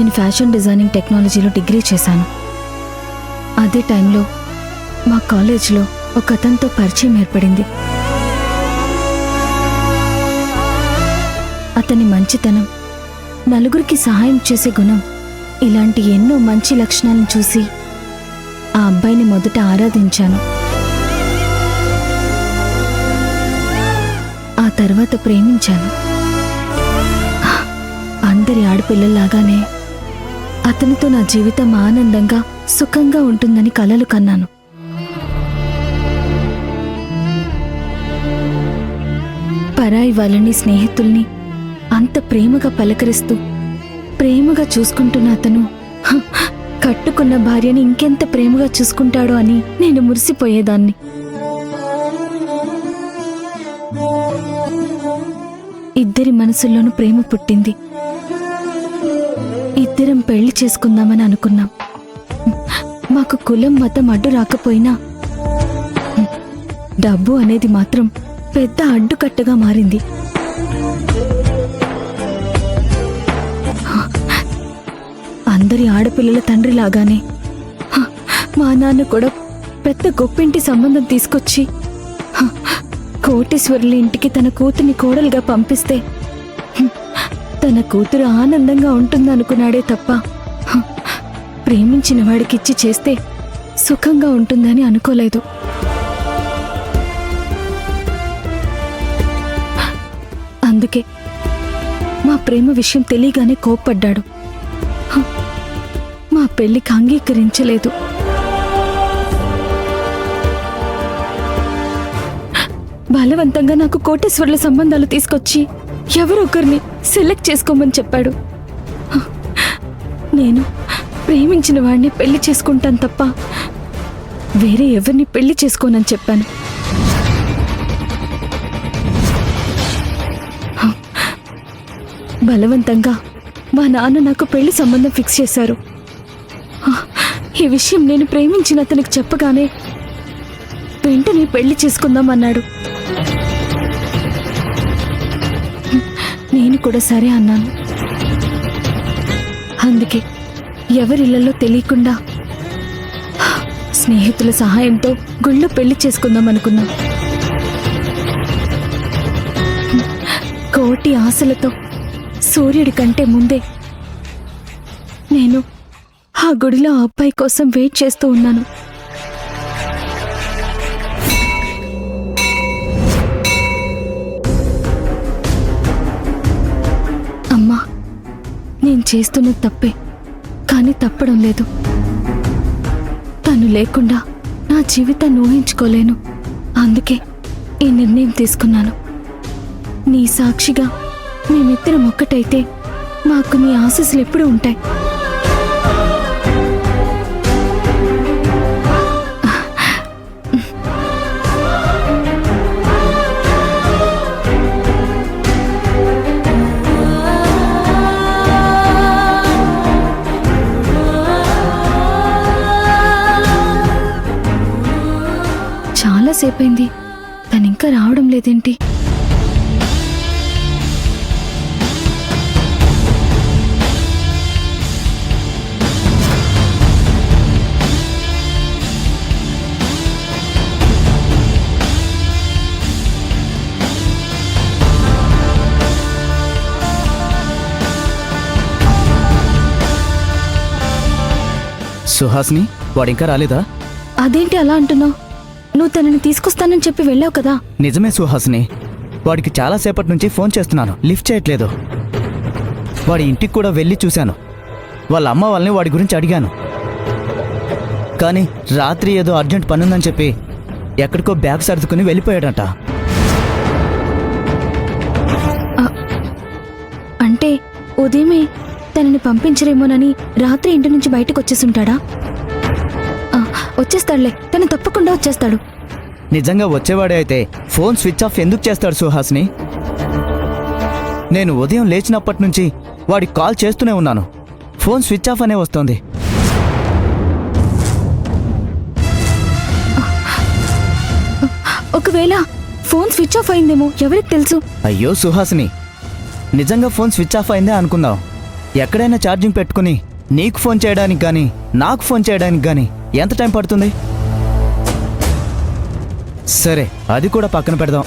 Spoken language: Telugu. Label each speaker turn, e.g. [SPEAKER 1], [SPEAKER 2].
[SPEAKER 1] నేను ఫ్యాషన్ డిజైనింగ్ టెక్నాలజీలో డిగ్రీ చేశాను. అదే టైంలో మా కాలేజ్లో ఒక అతనితో పరిచయం ఏర్పడింది. అతని మంచితనం, నలుగురికి సహాయం చేసే గుణం, ఇలాంటి ఎన్నో మంచి లక్షణాలను చూసి ఆ అబ్బాయిని మొదట ఆరాధించాను. ఆ తర్వాత ప్రేమించాను. అందరి ఆడపిల్లల్లాగానే అతనితో నా జీవితం ఆనందంగా సుఖంగా ఉంటుందని కలలు కన్నాను. పరాయి వాళ్ళని, స్నేహితుల్ని అంత ప్రేమగా పలకరిస్తూ ప్రేమగా చూసుకుంటున్న అతను కట్టుకున్న భార్యని ఇంకెంత ప్రేమగా చూసుకుంటాడో అని నేను మురిసిపోయేదాన్ని. ఇద్దరి మనసుల్లోనూ ప్రేమ పుట్టింది. ఇద్దరం పెళ్లి చేసుకుందామని అనుకున్నాం. మాకు కులం, మతం అడ్డు రాకపోయినా డబ్బు అనేది మాత్రం పెద్ద అడ్డుకట్టగా మారింది. అందరి ఆడపిల్లల తండ్రిలాగానే మా నాన్న కూడా పెద్ద గొప్పింటి సంబంధం తీసుకొచ్చి కోటేశ్వరుల ఇంటికి తన కూతుర్ని కోడలుగా పంపిస్తే తన కూతురు ఆనందంగా ఉంటుందనుకున్నాడే తప్ప ప్రేమించిన వాడికిచ్చి చేస్తే సుఖంగా ఉంటుందని అనుకోలేదు. అందుకే మా ప్రేమ విషయం తెలియగానే కోప్పడ్డాడు. మా పెళ్లికి అంగీకరించలేదు. బలవంతంగా నాకు కోటేశ్వర్ల సంబంధాలు తీసుకొచ్చి ఎవరొకరిని సెలెక్ట్ చేసుకోమని చెప్పాడు. నేను ప్రేమించిన వాడిని పెళ్లి చేసుకుంటాను తప్ప వేరే ఎవరిని పెళ్లి చేసుకోనని చెప్పాను. బలవంతంగా మా నాన్న నాకు పెళ్లి సంబంధం ఫిక్స్ చేశారు. ఈ విషయం నేను ప్రేమించిన అతనికి చెప్పగానే వెంటనే పెళ్లి చేసుకుందామన్నాడు. నేను కూడా సరే అన్నాను. అందుకే ఎవరిళ్లలో తెలియకుండా స్నేహితుల సహాయంతో గుళ్ళో పెళ్లి చేసుకుందాం అనుకున్నాం. కోటి ఆశలతో సూర్యుడి కంటే ముందే నేను ఆ గుడిలో ఆ అబ్బాయి కోసం వెయిట్ చేస్తూ ఉన్నాను. అమ్మా, నేను చేస్తున్న తప్పే, కానీ తప్పడం లేదు. తను లేకుండా నా జీవితాన్ని ఊహించుకోలేను. అందుకే ఈ నిర్ణయం తీసుకున్నాను. నీ సాక్షిగా మేమిద్దరం ఒక్కటైతే మాకు నీ ఆశీస్సులు ఎప్పుడూ ఉంటాయి. చాలాసేపైంది, తనింకా రావడం లేదేంటి?
[SPEAKER 2] సుహాసిని, వాడింకా రాలేదా?
[SPEAKER 1] అదేంటి అలా అంటున్నావు? నువ్వు తనని తీసుకొస్తానని చెప్పి వెళ్ళావు కదా.
[SPEAKER 2] నిజమే సుహాసిని, వాడికి చాలాసేపటి నుంచి ఫోన్ చేస్తున్నాను, లిఫ్ట్ చేయట్లేదు. వాడి ఇంటికి కూడా వెళ్ళి చూశాను. వాళ్ళ అమ్మ వాళ్ళని వాడి గురించి అడిగాను. కానీ రాత్రి ఏదో అర్జెంట్ పనుందని చెప్పి ఎక్కడికో బ్యాగ్ సర్దుకుని వెళ్ళిపోయాడంట.
[SPEAKER 1] అంటే ఉదయమే తనని పంపించరేమోనని రాత్రి ఇంటి నుంచి బయటకు వచ్చేసుంటాడా? వచ్చేస్తాడులే, తను తప్పకుండా వచ్చేస్తాడు.
[SPEAKER 2] నిజంగా వచ్చేవాడే అయితే ఫోన్ స్విచ్ ఆఫ్ ఎందుకు చేస్తాడు సుహాసిని? నేను ఉదయం లేచినప్పటి నుంచి వాడికి కాల్ చేస్తూనే ఉన్నాను, ఫోన్ స్విచ్ ఆఫ్ అనే వస్తోంది.
[SPEAKER 1] ఒకవేళ ఫోన్ స్విచ్ ఆఫ్ అయిందేమో, ఎవరికి తెలుసు?
[SPEAKER 2] అయ్యో సుహాసిని, నిజంగా ఫోన్ స్విచ్ ఆఫ్ అయిందే అనుకుందాం. ఎక్కడైనా ఛార్జింగ్ పెట్టుకుని నీకు ఫోన్ చేయడానికి కానీ నాకు ఫోన్ చేయడానికి కానీ ఎంత టైం పడుతుంది? సరే, అది కూడా పక్కన పెడదాం.